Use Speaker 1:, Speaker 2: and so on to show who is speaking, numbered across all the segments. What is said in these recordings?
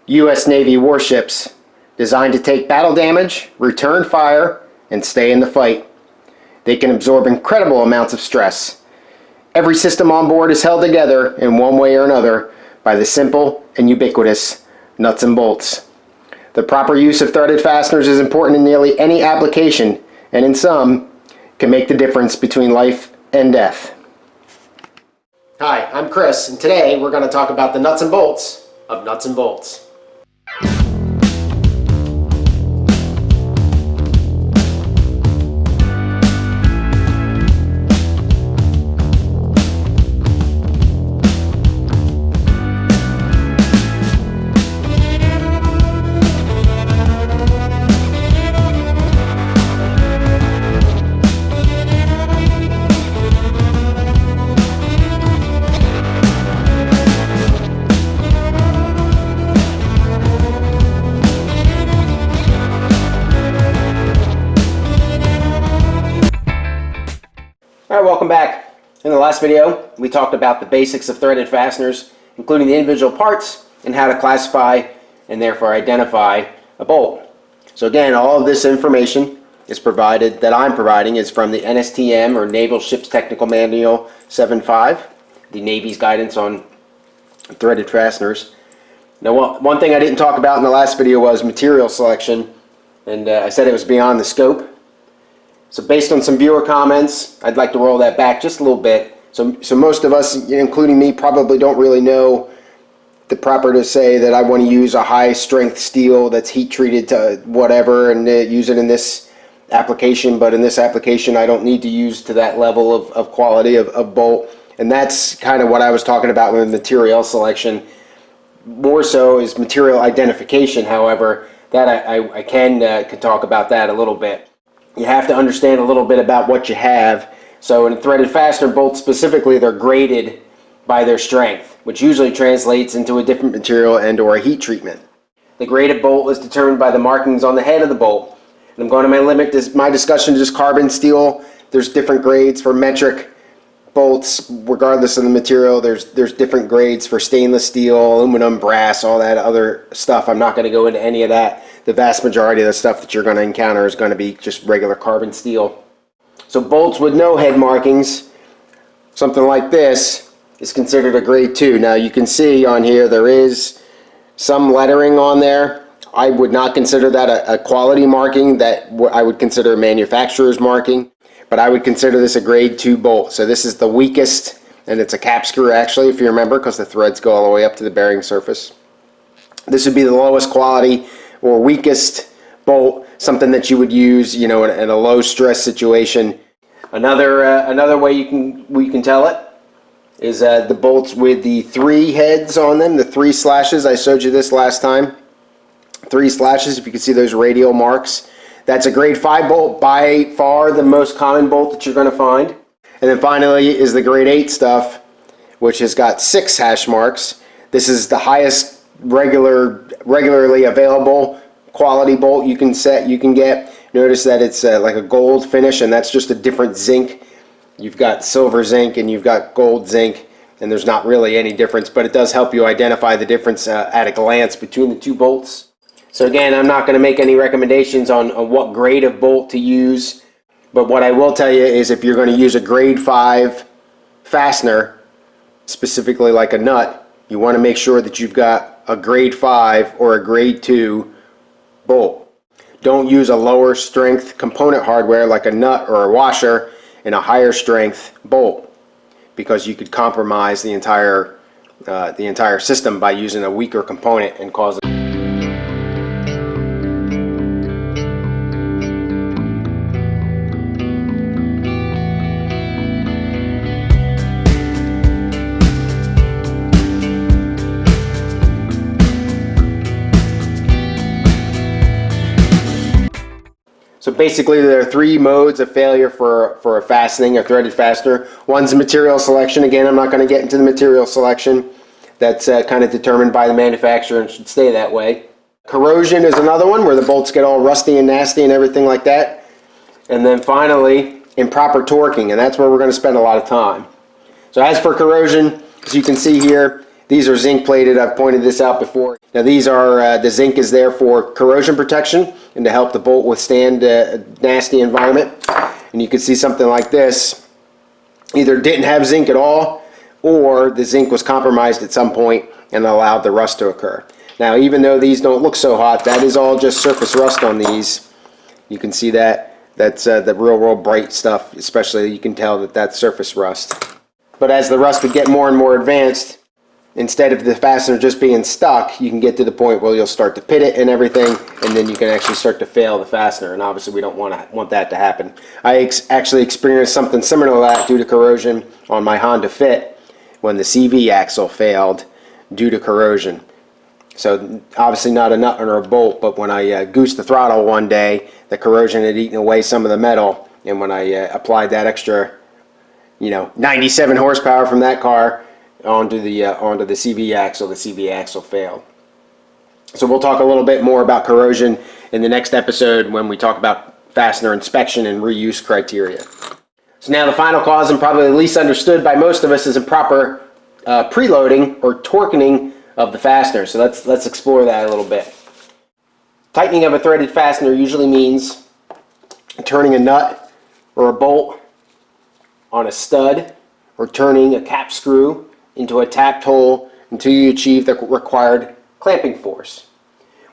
Speaker 1: U.S. Navy warships designed to take battle damage, return fire, and stay in the fight. They can absorb incredible amounts of stress. Every system on board is held together in one way or another by the simple and ubiquitous nuts and bolts. The proper use of threaded fasteners is important in nearly any application, and in some, can make the difference between life and death. Hi, I'm Chris, and today we're going to talk about the nuts and bolts of nuts and bolts. Alright, welcome back. In the last video, we talked about the basics of threaded fasteners, including the individual parts and how to classify and therefore identify a bolt. So again, all of this information is provided, that I'm providing, is from the NSTM, or Naval Ships Technical Manual 7.5, the Navy's guidance on threaded fasteners. Now, one thing I didn't talk about in the last video was material selection, and I said it was beyond the scope. So based on some viewer comments, I'd like to roll that back just a little bit. So most of us, including me, probably don't really know the proper to say that I want to use a high strength steel that's heat treated to whatever and use it in this application, but in this application I don't need to use to that level of quality of bolt. And that's kind of what I was talking about with material selection. More so is material identification, however, that I can talk about that a little bit. You have to understand a little bit about what you have. So in a threaded fastener bolts specifically, they're graded by their strength, which usually translates into a different material and or a heat treatment. The graded bolt is determined by the markings on the head of the bolt. And I'm going to limit my discussion to just carbon steel. There's different grades for metric bolts, regardless of the material. There's different grades for stainless steel, aluminum, brass, all that other stuff. I'm not going to go into any of that. The vast majority of the stuff that you're going to encounter is going to be just regular carbon steel. So bolts with no head markings, something like this, is considered a grade 2. Now you can see on here there is some lettering on there. I would not consider that a quality marking. That I would consider a manufacturer's marking, but I would consider this a grade 2 bolt. So this is the weakest, and it's a cap screw actually, if you remember, because the threads go all the way up to the bearing surface. This would be the lowest quality or weakest bolt, something that you would use, in a low stress situation. Another way we can tell it is the bolts with the 3 heads on them, the 3 slashes. I showed you this last time. 3 slashes, if you can see those radial marks. That's a grade 5 bolt, by far the most common bolt that you're going to find. And then finally is the grade 8 stuff, which has got 6 hash marks. This is the highest regularly available quality bolt you can get. Notice that it's like a gold finish, and that's just a different zinc. You've got silver zinc and you've got gold zinc, and there's not really any difference, but it does help you identify the difference at a glance between the 2 bolts. So again, I'm not going to make any recommendations on what grade of bolt to use, but what I will tell you is if you're going to use a grade 5 fastener, specifically like a nut, you want to make sure that you've got a grade 5 or a grade 2 bolt. Don't use a lower strength component hardware like a nut or a washer in a higher strength bolt, because you could compromise the entire system by using a weaker component and cause So basically there are 3 modes of failure for a fastening, a threaded fastener. One's material selection. Again, I'm not going to get into the material selection. That's kind of determined by the manufacturer and should stay that way. Corrosion is another one, where the bolts get all rusty and nasty and everything like that. And then finally, improper torquing, and that's where we're going to spend a lot of time. So as for corrosion, as you can see here, These are zinc plated. I've pointed this out before. Now these are, the zinc is there for corrosion protection and to help the bolt withstand a nasty environment. And you can see something like this either didn't have zinc at all, or the zinc was compromised at some point and allowed the rust to occur. Now even though these don't look so hot, that is all just surface rust on these. You can see that. That's the real bright stuff, especially you can tell that that's surface rust. But as the rust would get more and more advanced, instead of the fastener just being stuck, you can get to the point where you'll start to pit it and everything, and then you can actually start to fail the fastener, and obviously we don't want that to happen. I actually experienced something similar to that due to corrosion on my Honda Fit when the CV axle failed due to corrosion. So obviously not a nut or a bolt, but when I goosed the throttle one day, the corrosion had eaten away some of the metal, and when I applied that extra, 97 horsepower from that car onto the CV axle failed. So we'll talk a little bit more about corrosion in the next episode when we talk about fastener inspection and reuse criteria. So now the final cause, and probably the least understood by most of us, is improper preloading or torquing of the fastener. So let's explore that a little bit. Tightening of a threaded fastener usually means turning a nut or a bolt on a stud, or turning a cap screw into a tapped hole until you achieve the required clamping force.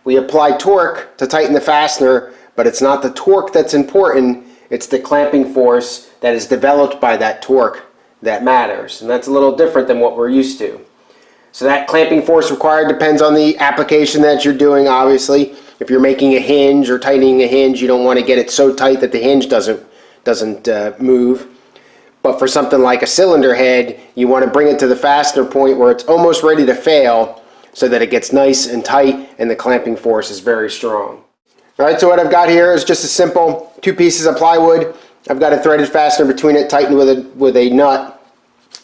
Speaker 1: We apply torque to tighten the fastener, but it's not the torque that's important, it's the clamping force that is developed by that torque that matters. And that's a little different than what we're used to. So that clamping force required depends on the application that you're doing, obviously. If you're making a hinge or tightening a hinge, you don't want to get it so tight that the hinge doesn't move. But for something like a cylinder head, you want to bring it to the fastener point where it's almost ready to fail so that it gets nice and tight and the clamping force is very strong. Alright, so what I've got here is just a simple 2 pieces of plywood. I've got a threaded fastener between it, tightened with a nut.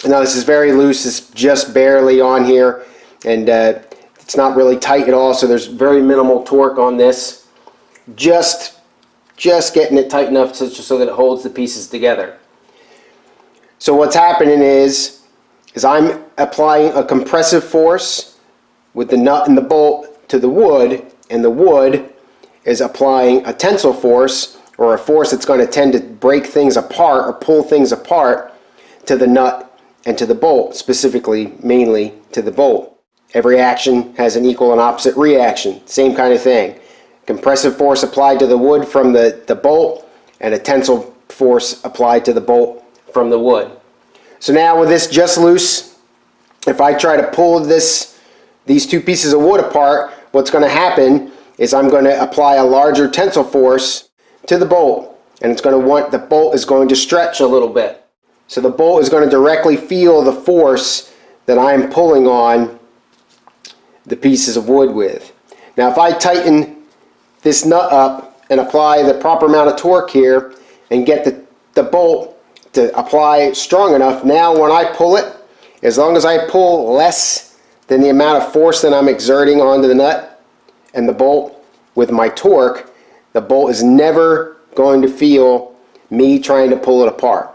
Speaker 1: Now this is very loose, it's just barely on here, and it's not really tight at all, so there's very minimal torque on this. Just getting it tight enough so that it holds the pieces together. So what's happening is I'm applying a compressive force with the nut and the bolt to the wood, and the wood is applying a tensile force, or a force that's going to tend to break things apart or pull things apart, to the nut and to the bolt, specifically mainly to the bolt. Every action has an equal and opposite reaction, same kind of thing. Compressive force applied to the wood from the bolt, and a tensile force applied to the bolt from the wood. So now with this just loose, if I try to pull these 2 pieces of wood apart, what's going to happen is I'm going to apply a larger tensile force to the bolt, and the bolt is going to stretch a little bit. So the bolt is going to directly feel the force that I'm pulling on the pieces of wood with. Now if I tighten this nut up and apply the proper amount of torque here and get the bolt to apply strong enough, now when I pull it, as long as I pull less than the amount of force that I'm exerting onto the nut and the bolt with my torque, the bolt is never going to feel me trying to pull it apart.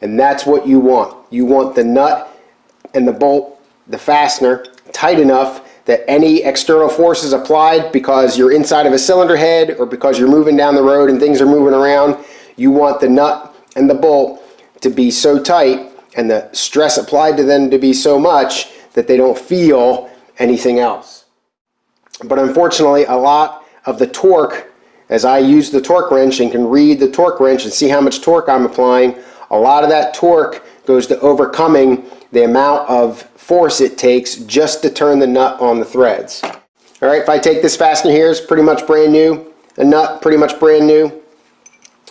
Speaker 1: And that's what you want. You want the nut and the bolt, the fastener, tight enough that any external forces applied because you're inside of a cylinder head or because you're moving down the road and things are moving around, you want the nut and the bolt to be so tight and the stress applied to them to be so much that they don't feel anything else. But unfortunately, a lot of the torque, as I use the torque wrench and can read the torque wrench and see how much torque I'm applying, a lot of that torque goes to overcoming the amount of force it takes just to turn the nut on the threads. Alright, if I take this fastener here, it's pretty much brand new, a nut pretty much brand new,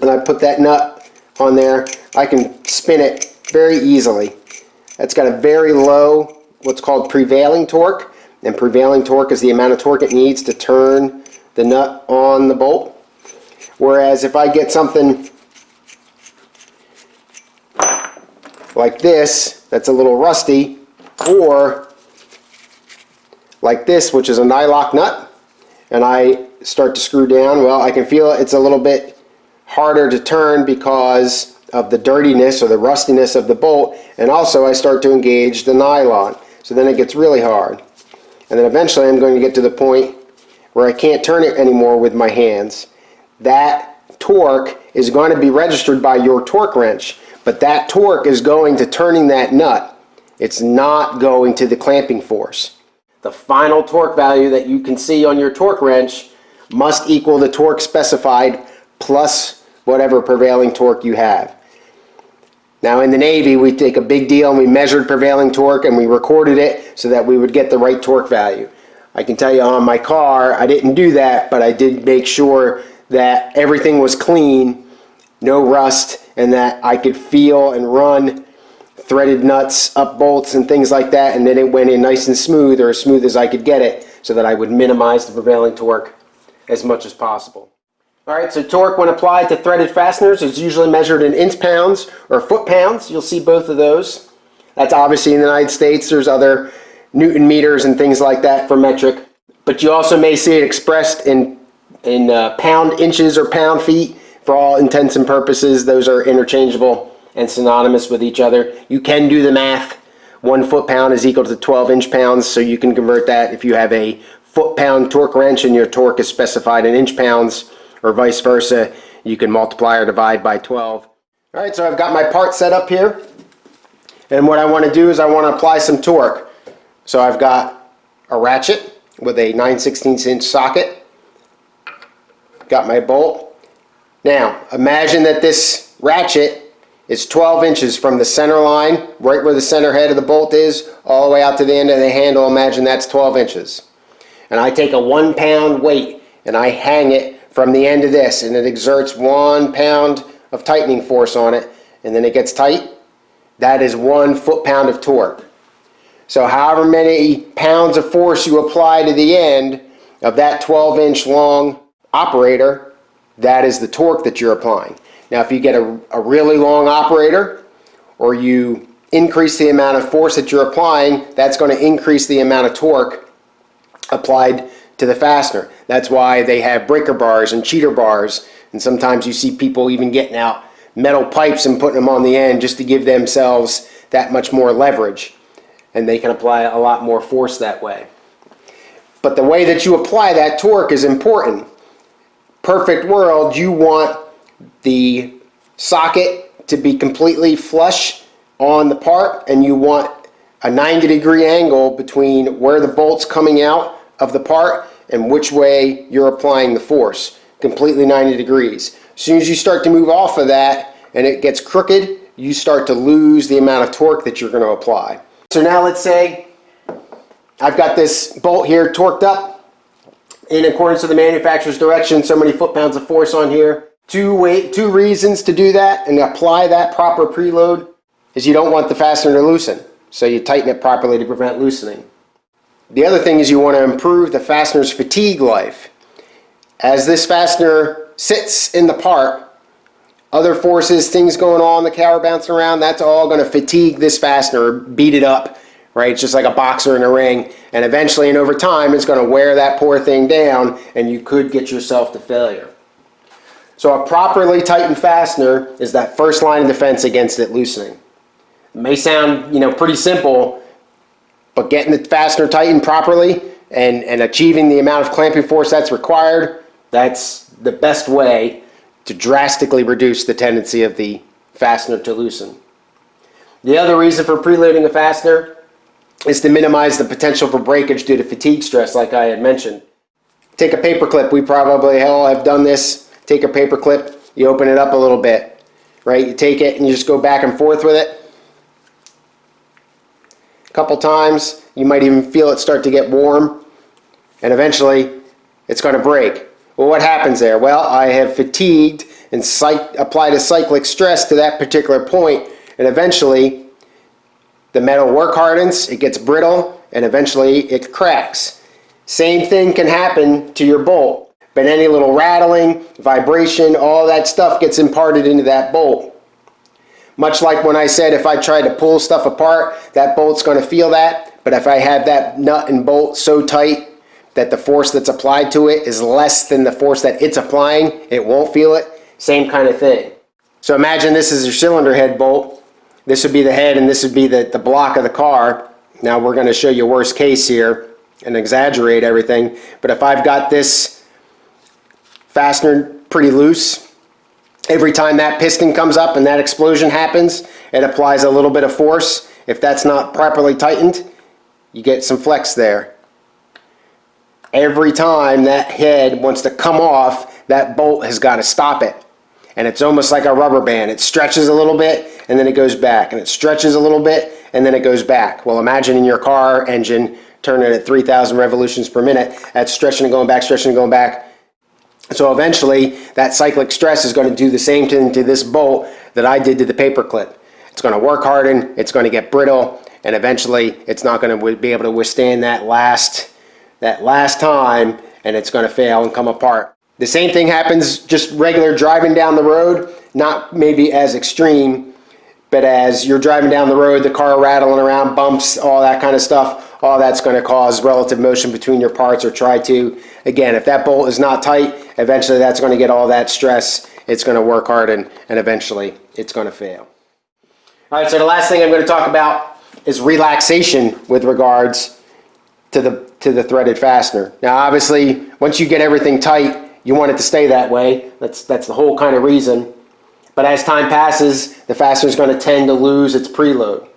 Speaker 1: and I put that nut on there, I can spin it very easily. That's got a very low, what's called prevailing torque, and prevailing torque is the amount of torque it needs to turn the nut on the bolt. Whereas if I get something like this, that's a little rusty, or like this, which is a nylock nut, and I start to screw down, well, I can feel it's a little bit harder to turn because of the dirtiness or the rustiness of the bolt, and also I start to engage the nylon. So then it gets really hard. And then eventually I'm going to get to the point where I can't turn it anymore with my hands. That torque is going to be registered by your torque wrench, but that torque is going to turning that nut. It's not going to the clamping force. The final torque value that you can see on your torque wrench must equal the torque specified plus whatever prevailing torque you have. Now in the Navy, we take a big deal and we measured prevailing torque and we recorded it so that we would get the right torque value. I can tell you on my car, I didn't do that, but I did make sure that everything was clean, no rust, and that I could feel and run threaded nuts, up bolts, and things like that, and then it went in nice and smooth, or as smooth as I could get it, so that I would minimize the prevailing torque as much as possible. Alright, so torque when applied to threaded fasteners is usually measured in inch-pounds or foot-pounds. You'll see both of those. That's obviously in the United States. There's other Newton meters and things like that for metric. But you also may see it expressed in pound inches or pound feet. For all intents and purposes, those are interchangeable and synonymous with each other. You can do the math. 1 foot-pound is equal to 12 inch-pounds, so you can convert that if you have a foot-pound torque wrench and your torque is specified in inch-pounds, or vice versa. You can multiply or divide by 12. Alright, so I've got my part set up here, and what I want to do is I want to apply some torque. So I've got a ratchet with a 9/16 inch socket, got my bolt. Now imagine that this ratchet is 12 inches from the center line, right where the center head of the bolt is, all the way out to the end of the handle. Imagine that's 12 inches. And I take a 1 pound weight and I hang it from the end of this, and it exerts 1 pound of tightening force on it, and then it gets tight. That is 1 foot-pound of torque. So however many pounds of force you apply to the end of that 12-inch long operator, that is the torque that you're applying. Now if you get a really long operator, or you increase the amount of force that you're applying, that's going to increase the amount of torque applied to the fastener. That's why they have breaker bars and cheater bars, and sometimes you see people even getting out metal pipes and putting them on the end just to give themselves that much more leverage, and they can apply a lot more force that way. But the way that you apply that torque is important. Perfect world, you want the socket to be completely flush on the part, and you want a 90-degree angle between where the bolt's coming out of the part and which way you're applying the force. Completely 90 degrees. As soon as you start to move off of that and it gets crooked, you start to lose the amount of torque that you're going to apply. So now let's say I've got this bolt here torqued up in accordance with the manufacturer's direction, so many foot-pounds of force on here. Two reasons to do that and apply that proper preload is you don't want the fastener to loosen, so you tighten it properly to prevent loosening. The other thing is you want to improve the fastener's fatigue life. As this fastener sits in the part, other forces, things going on, the cower bouncing around, that's all going to fatigue this fastener, beat it up, right? It's just like a boxer in a ring, and eventually and over time it's going to wear that poor thing down, and you could get yourself to failure. So a properly tightened fastener is that first line of defense against it loosening. It may sound, pretty simple, but getting the fastener tightened properly and achieving the amount of clamping force that's required, that's the best way to drastically reduce the tendency of the fastener to loosen. The other reason for preloading a fastener is to minimize the potential for breakage due to fatigue stress, like I had mentioned. Take a paper clip. We probably all have done this. Take a paper clip, you open it up a little bit, right? You take it and you just go back and forth with it. A couple times, you might even feel it start to get warm, and eventually it's going to break. Well, what happens there? Well, I have fatigued and applied a cyclic stress to that particular point, and eventually the metal work hardens, it gets brittle, and eventually it cracks. Same thing can happen to your bolt, but any little rattling, vibration, all that stuff gets imparted into that bolt. Much like when I said if I try to pull stuff apart, that bolt's going to feel that, but if I have that nut and bolt so tight that the force that's applied to it is less than the force that it's applying, it won't feel it. Same kind of thing. So imagine this is your cylinder head bolt. This would be the head and this would be the block of the car. Now we're going to show you worst case here and exaggerate everything, but if I've got this fastener pretty loose, every time that piston comes up and that explosion happens, it applies a little bit of force. If that's not properly tightened, you get some flex there. Every time that head wants to come off, that bolt has got to stop it. And it's almost like a rubber band. It stretches a little bit and then it goes back, and it stretches a little bit and then it goes back. Well, imagine in your car engine turning at 3,000 revolutions per minute, that's stretching and going back, stretching and going back. So eventually that cyclic stress is going to do the same thing to this bolt that I did to the paper clip. It's going to work harden, it's going to get brittle, and eventually it's not going to be able to withstand that last time, and it's going to fail and come apart. The same thing happens just regular driving down the road, not maybe as extreme, but as you're driving down the road, the car rattling around, bumps, all that kind of stuff, all that's going to cause relative motion between your parts, or try to. Again, if that bolt is not tight, eventually that's going to get all that stress, it's going to work harden, and eventually it's going to fail. All right, so the last thing I'm going to talk about is relaxation with regards to the threaded fastener. Now obviously, once you get everything tight, you want it to stay that way. That's the whole kind of reason. But as time passes, the fastener is going to tend to lose its preload.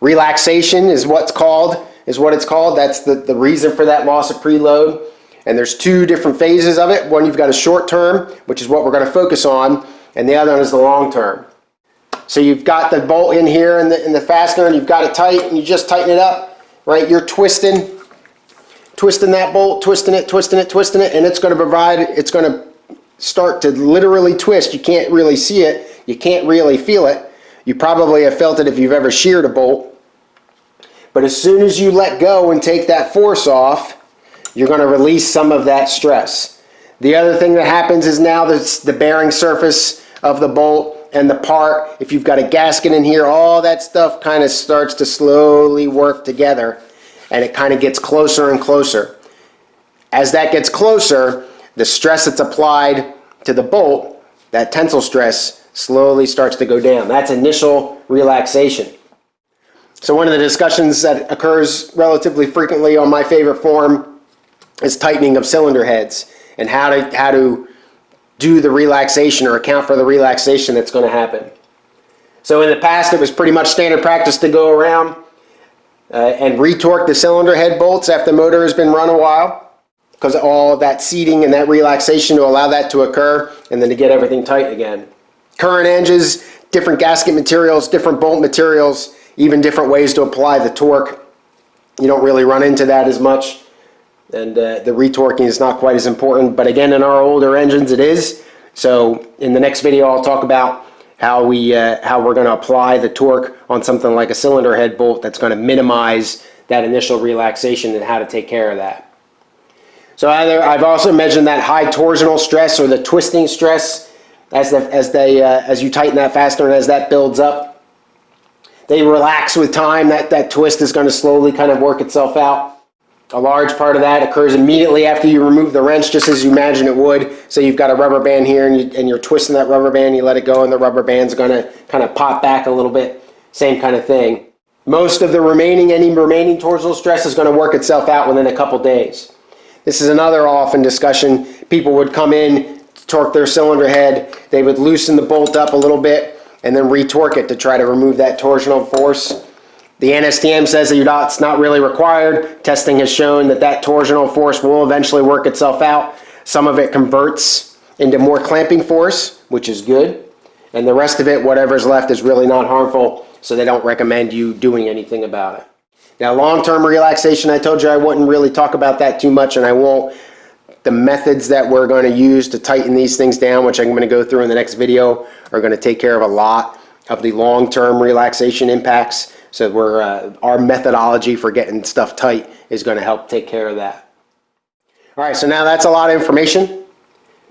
Speaker 1: Relaxation is what it's called. That's the reason for that loss of preload. And there's two different phases of it. One, you've got a short term, which is what we're going to focus on, and the other one is the long term. So you've got the bolt in here in the fastener, and you've got it tight, and you just tighten it up, right? You're twisting that bolt, twisting it, and it's going to start to literally twist. You can't really see it. You can't really feel it. You probably have felt it if you've ever sheared a bolt. But as soon as you let go and take that force off, you're going to release some of that stress. The other thing that happens is now the bearing surface of the bolt and the part, if you've got a gasket in here, all that stuff kind of starts to slowly work together, and it kind of gets closer and closer. As that gets closer, the stress that's applied to the bolt, that tensile stress, slowly starts to go down. That's initial relaxation. So one of the discussions that occurs relatively frequently on my favorite forum is tightening of cylinder heads, and how to do the relaxation or account for the relaxation that's going to happen. So in the past, it was pretty much standard practice to go around and retorque the cylinder head bolts after the motor has been run a while, because of all of that seating and that relaxation to allow that to occur, and then to get everything tight again. Current engines, different gasket materials, different bolt materials, even different ways to apply the torque. You don't really run into that as much, and the retorquing is not quite as important, but again, in our older engines it is. So in the next video I'll talk about how we're going to apply the torque on something like a cylinder head bolt that's going to minimize that initial relaxation, and how to take care of that. So I've also mentioned that high torsional stress, or the twisting stress, as you tighten that fastener and as that builds up, they relax with time. That twist is going to slowly kind of work itself out. A large part of that occurs immediately after you remove the wrench, just as you imagine it would. So you've got a rubber band here, and you're twisting that rubber band, you let it go, and the rubber band's going to kind of pop back a little bit. Same kind of thing. Most of the remaining torsional stress is going to work itself out within a couple days. This is another often discussion. People would come in, torque their cylinder head, they would loosen the bolt up a little bit, and then retorque it to try to remove that torsional force. The NSTM says that it's not really required. Testing has shown that torsional force will eventually work itself out. Some of it converts into more clamping force, which is good, and the rest of it, whatever's left, is really not harmful, so they don't recommend you doing anything about it. Now, long-term relaxation, I told you I wouldn't really talk about that too much, and I won't. The methods that we're going to use to tighten these things down, which I'm going to go through in the next video, are going to take care of a lot of the long-term relaxation impacts. So our methodology for getting stuff tight is going to help take care of that. All right, so now that's a lot of information.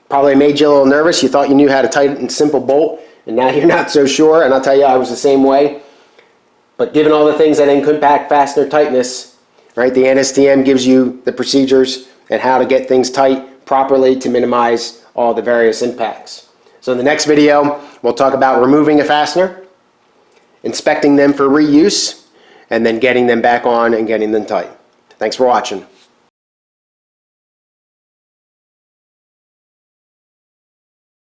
Speaker 1: Probably made you a little nervous. You thought you knew how to tighten a simple bolt, and now you're not so sure. And I'll tell you, I was the same way. But given all the things that impact fastener tightness, right, the NSTM gives you the procedures and how to get things tight properly to minimize all the various impacts. So in the next video, we'll talk about removing a fastener, inspecting them for reuse, and then getting them back on and getting them tight. Thanks for watching.